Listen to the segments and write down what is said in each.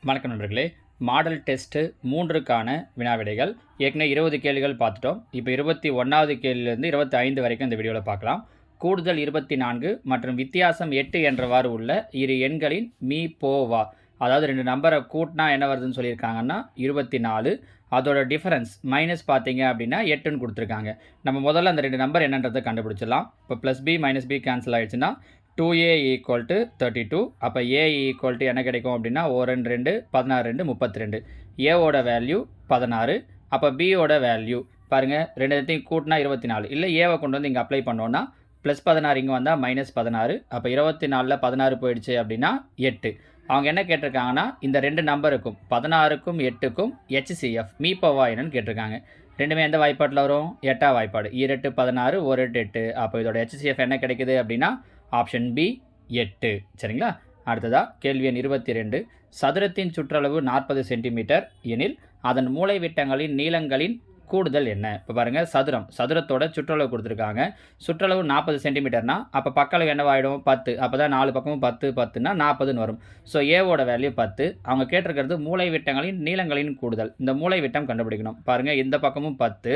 வணக்கம் நண்பர்களே. Model test 3க்கான வினாவிடைகள் ஏற்கனவே 20 கேள்விகள் பார்த்துட்டோம். இப்போ 21வது கேள்வியிலிருந்து 25 வரைக்கும் இந்த வீடியோவில் பார்க்கலாம். கூடுதல் 24 மற்றும் வித்தியாசம் 8 என்றவாறு உள்ள இரு எண்களின் மீ போவா, அதாவது 2 நம்பரை கூட்டினா என்ன வருதுன்னு சொல்லியிருக்காங்கன்னா 24, அதோட டிஃபரன்ஸ் மைனஸ் பார்த்தீங்க அப்படின்னா 8ன்னு கொடுத்துருக்காங்க. நம்ம முதல்ல அந்த 2 நம்பர் என்னன்றதை கண்டுபிடிச்சிடலாம். இப்போ plus B minus B cancel ஆகிடுச்சுன்னா 2a ஈக்குவல் டு 32. அப்போ a ஈக்குவல் டு என்ன கிடைக்கும் அப்படின்னா 1 2 16 2 32. ஏவோட வேல்யூ 16. அப்போ பியோட வேல்யூ பாருங்கள், ரெண்டுத்தையும் கூட்டினா 24. இல்லை ஏவை கொண்டு வந்து இங்கே அப்ளை பண்ணோன்னா ப்ளஸ் 16 இங்கே வந்தால் மைனஸ் 16. அப்போ 24ல் 16 போயிடுச்சு அப்படின்னா 8. அவங்க என்ன கேட்டிருக்காங்கன்னா இந்த 2 நம்பருக்கும் 16க்கும் 8க்கும் HCF மீ போவா என்னன்னு கேட்டிருக்காங்க. ரெண்டுமே எந்த வாய்ப்பாட்டில் வரும்? 8ஆம் வாய்ப்பாடு. 2 16 1 8. அப்போ இதோட HCF என்ன கிடைக்குது அப்படின்னா ஆப்ஷன் பி 8. சரிங்களா? அடுத்ததாக கேள்வி எண் 22. சதுரத்தின் சுற்றளவு 40 சென்டிமீட்டர் எனில் அதன் மூலைவிட்டங்களின் நீளங்களின் கூடுதல் என்ன? இப்போ பாருங்கள், சதுரத்தோட சுற்றளவு கொடுத்துருக்காங்க. சுற்றளவு 40 சென்டிமீட்டர்னா அப்போ பக்களவு என்னவாயிடும்? 10. அப்போ தான் 4 பக்கமும் 10 10னா 40ன்னு வரும். ஸோ ஏவோட வேல்யூ 10. அவங்க கேட்டிருக்கிறது மூலைவிட்டங்களின் நீளங்களின் கூடுதல். இந்த மூலைவிட்டம் கண்டுபிடிக்கணும். பாருங்கள், இந்த பக்கமும் 10,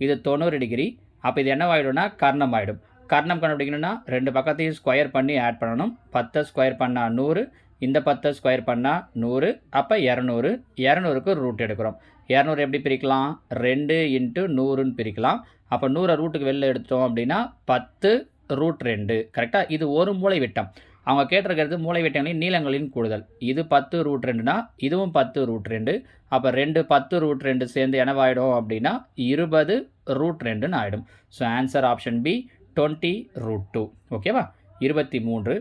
இது 90 டிகிரி. அப்போ இது என்னவாயிடும்னா கர்ணம் ஆகிடும். கர்ணம் கண்டுபிடிக்கணும்னா 2 பக்கத்தையும் ஸ்கொயர் பண்ணி ஆட் பண்ணணும். 10 ஸ்கொயர் பண்ணால் 100, இந்த 10 ஸ்கொயர் பண்ணால் 100, அப்போ 200. 200க்கு ரூட் எடுக்கிறோம். 200 எப்படி பிரிக்கலாம்? 2 × 100ன்னு பிரிக்கலாம். அப்போ 100 ரூட்டுக்கு வெளில எடுத்தோம் அப்படின்னா 10 √2. கரெக்டாக? இது ஒரு மூலை விட்டம். அவங்க கேட்டிருக்கிறது மூலை விட்டங்களின் நீளங்களின் கூடுதல். இது 10 √2னா இதுவும் 10 √2. அப்போ 2 10 √2 சேர்ந்து என்னவாயிடும் அப்படின்னா 20 √2ன்னு ஆகிடும். So answer option B 20√2. ஓகேவா? 23.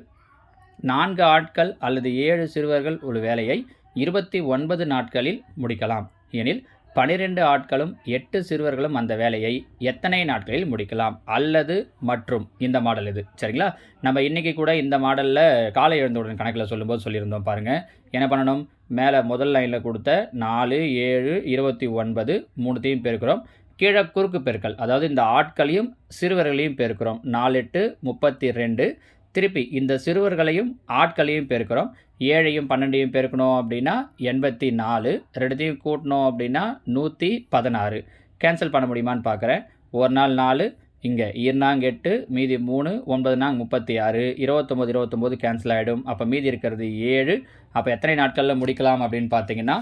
4 ஆட்கள் அல்லது 7 சிறுவர்கள் ஒரு வேலையை 29 நாட்களில் முடிக்கலாம் எனில் 12 ஆட்களும் 8 சிறுவர்களும் அந்த வேலையை எத்தனை நாட்களில் முடிக்கலாம்? அல்லது மற்றும் இந்த மாடல் இது. சரிங்களா? நம்ம இன்றைக்கி கூட இந்த மாடலில் காலை எழுந்தவுடன் கணக்கில் சொல்லும்போது சொல்லியிருந்தோம். பாருங்கள், என்ன பண்ணணும்? மேலே முதல் லைனில் கொடுத்த 4 7 29 மூணுத்தையும் பெருக்கிறோம். கீழே குறுக்கு பெருக்கல், அதாவது இந்த ஆட்களையும் சிறுவர்களையும் பெருக்கிறோம். 4 8 32. திருப்பி இந்த சிறுவர்களையும் ஆட்களையும் பெருக்கிறோம். 7ஐயும் 12ஐயும் பெருக்கணும் அப்படின்னா 84. ரெண்டுத்தையும் கூட்டணும் அப்படின்னா 116. கேன்சல் பண்ண முடியுமான்னு பார்க்குறேன். ஒரு நாள் 4, இங்கே 2 8, மீதி 3, 9 36, 29 29 கேன்சல் ஆகிடும். அப்போ மீதி இருக்கிறது 7. அப்போ எத்தனை நாட்களில் முடிக்கலாம் அப்படின்னு பார்த்தீங்கன்னா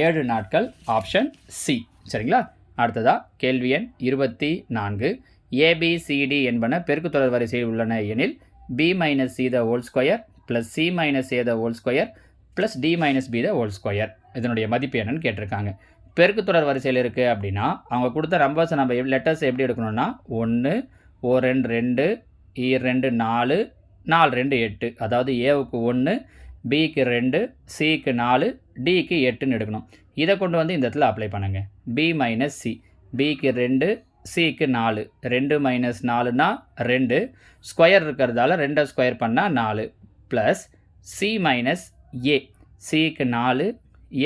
7 நாட்கள். Option C. சரிங்களா? அடுத்ததாக கேள்வி எண் 24. ABCD என்பன பெருக்குத்தொடர் வரிசையில் உள்ளன எனில் B - C the whole square plus C - A the whole square plus D - B the whole square இதனுடைய மதிப்பு என்னன்னு கேட்டிருக்காங்க. பெருக்குத்தொடர் வரிசையில் இருக்குது அப்படின்னா அவங்க கொடுத்த நம்பர்ஸை நம்ம லெட்டர்ஸ் எப்படி எடுக்கணும்னா 1 1 2 2 4 4 2 8. அதாவது ஏவுக்கு 1, பிக்கு 2, சிக்கு 4, டிக்கு 8ன்னு எடுக்கணும். இதை கொண்டு வந்து இந்த இடத்துல அப்ளை பண்ணுங்கள். B - C. பிக்கு 2, சிக்கு 4. 2 - 4னா 2. ஸ்கொயர் இருக்கிறதால 2 ஸ்கொயர் பண்ணால் 4 ப்ளஸ் C - A. சிக்கு 4,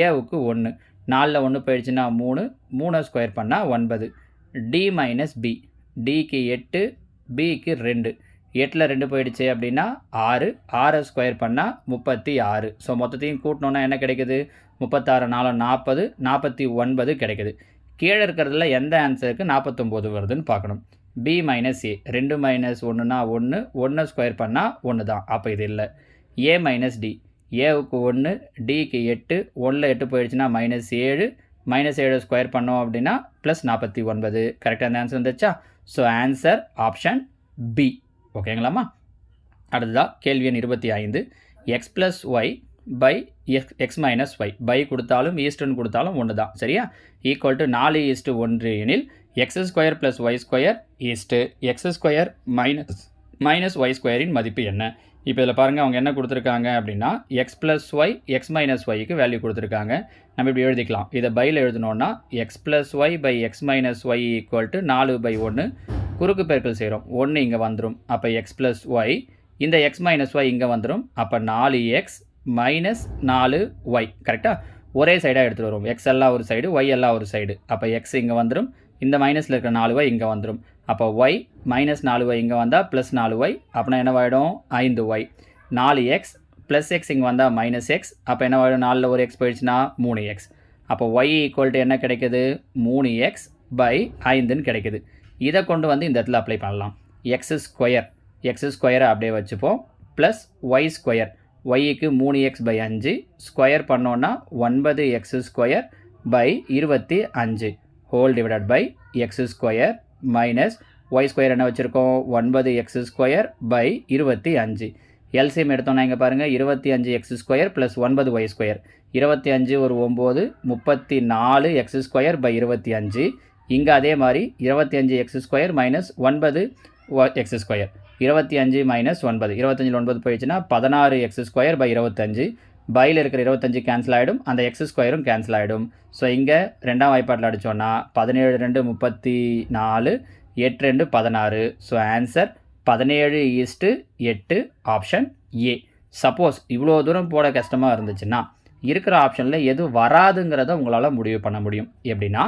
ஏவுக்கு 1. 4ல் 1 போயிடுச்சுன்னா 3. 3 ஸ்கொயர் பண்ணால் 9. D - B. டிக்கு 8, பிக்கு 2. 8ல் 2 போயிடுச்சு அப்படின்னா 6. 6 ஸ்கொயர் பண்ணால் 36. ஸோ மொத்தத்தையும் கூட்டினோன்னா என்ன கிடைக்குது? 36 4 40, 49 கிடைக்குது. கீழே இருக்கிறதுல எந்த ஆன்சருக்கு 49 வருதுன்னு பார்க்கணும். B - A. 2 - 1னா 1. 1 ஸ்கொயர் பண்ணால் 1 தான். அப்போ இது இல்லை. A - D. ஏவுக்கு 1, டிக்கு 8. 1ல் 8 போயிடுச்சுன்னா -7. -7 ஸ்கொயர் பண்ணோம் அப்படின்னா +49. கரெக்டாக அந்த ஆன்சர் வந்துச்சா? So answer option B. ஓகேங்களாம்மா? அடுத்ததாக கேள்வி எண் 25. x + y by x - y. By கொடுத்தாலும் ஈஸ்ட்டுன்னு கொடுத்தாலும் ஒன்று தான். சரியா? ஈக்குவல் டு 4:1 எனில் x² + y² east x² minus y² மதிப்பு என்ன? இப்போ இதில் பாருங்கள், அவங்க என்ன கொடுத்துருக்காங்க அப்படின்னா x + y x - yக்கு வேல்யூ கொடுத்துருக்காங்க. நம்ம இப்படி எழுதிக்கலாம். இதை பையில் எழுதினோன்னா x + y by x - y equal to 4/1. குறுக்கு பெருக்கல் செய்கிறோம். 1 இங்கே வந்துடும். அப்போ x + y, இந்த x - y இங்கே வந்துடும். அப்போ 4x மைனஸ் 4y. கரெக்டாக? ஒரே சைடாக எடுத்துகிட்டு வருவோம். x எல்லாம் ஒரு சைடு, y எல்லாம் ஒரு சைடு. அப்போ x இங்கே வந்துடும். இந்த மைனஸில் இருக்கிற 4y இங்கே வந்துடும். அப்போ y - 4y இங்கே வந்தால் +4y. அப்படின்னா என்னவாயிடும்? 5y. 4x ப்ளஸ் எக்ஸ் இங்கே வந்தால் மைனஸ் எக்ஸ். அப்போ என்ன வரும், 4ல் ஒரு எக்ஸ் போயிடுச்சுன்னா 3x. அப்போ ஒய் ஈக்குவல் டு என்ன கிடைக்குது, 3x/5ன்னு கிடைக்குது. இதை கொண்டு வந்து இந்த இடத்துல அப்ளை பண்ணலாம். எக்ஸ் ஸ்கொயரை அப்படியே வச்சுப்போம். ப்ளஸ் ஒய் ஸ்கொயர், ஒய்க்கு 3x/5 ஸ்கொயர் பண்ணோன்னா 9x² whole divided by x square minus y square என்ன வச்சுருக்கோம், 9x²/25. எல்சிஎம் எடுத்தோன்னா இங்கே பாருங்கள், 25x² ப்ளஸ் 9y². 25 ஒரு 9, 34x²/25. இங்கே அதே மாதிரி 25x² மைனஸ் 9x². 25 மைனஸ் 9, 25 9 போயிடுச்சுன்னா 16x²/25. பையில் இருக்கிற 25 கேன்சல் ஆகிடும், அந்த x² கேன்சல் ஆகிடும். ஸோ இங்கே ரெண்டாம் வாய்ப்பாட்டில் அடித்தோன்னா 17 2 34, 8 2 16. So answer 17:8 option A. Suppose இவ்வளோ தூரம் போட கஷ்டமாக இருந்துச்சுன்னா இருக்கிற ஆப்ஷனில் எது வராதுங்கிறத உங்களால் முடிவு பண்ண முடியும். எப்படின்னா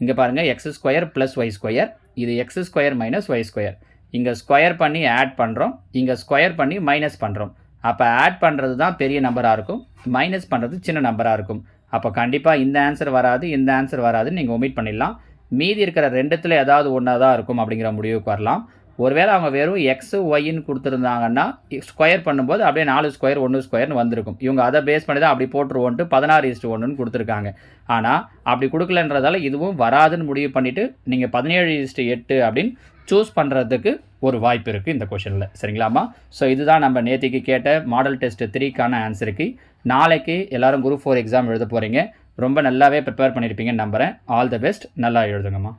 இங்கே பாருங்கள், x² ப்ளஸ் y², இது x² மைனஸ் y². இங்கே ஸ்கொயர் பண்ணி ஆட் பண்ணுறோம், இங்கே ஸ்கொயர் பண்ணி மைனஸ் பண்ணுறோம். அப்போ ஆட் பண்ணுறது தான் பெரிய நம்பராக இருக்கும், மைனஸ் பண்ணுறது சின்ன நம்பராக இருக்கும். அப்போ கண்டிப்பாக இந்த ஆன்சர் வராது, இந்த ஆன்சர் வராதுன்னு நீங்கள் ஒமிட் பண்ணிடலாம். மீதி இருக்கிற ரெண்டுத்தில் ஏதாவது ஒன்றா தான் இருக்கும் அப்படிங்கிற முடிவுக்கு வரலாம். ஒருவேளை அவங்க வெறும் எக்ஸு ஒய்ன்னு கொடுத்துருந்தாங்கன்னா ஸ்கொயர் பண்ணும்போது அப்படியே 4 ஸ்கொயர் 1 ஸ்கொயர்னு வந்திருக்கும். இவங்க அதை பேஸ் பண்ணி தான் அப்படி போட்டுருவோன்ட்டு 16:1ன்னு கொடுத்துருக்காங்க. ஆனால் அப்படி கொடுக்கலன்றதால இதுவும் வராதுன்னு முடிவு பண்ணிவிட்டு நீங்கள் 17:8 அப்படின்னு சூஸ் பண்ணுறதுக்கு ஒரு வாய்ப்பு இருக்குது இந்த கொஷனில். சரிங்களாம்மா? ஸோ இதுதான் நம்ம நேற்றுக்கு கேட்ட மாடல் டெஸ்ட் 3க்கான ஆன்சருக்கு. நாளைக்கு எல்லோரும் குரூப் 4 எக்ஸாம் எழுத போகிறீங்க. ரொம்ப நல்லாவே ப்ரிப்பேர் பண்ணியிருப்பீங்கன்னு நம்புகிறேன். All the best. நல்லா எழுதுங்கம்மா.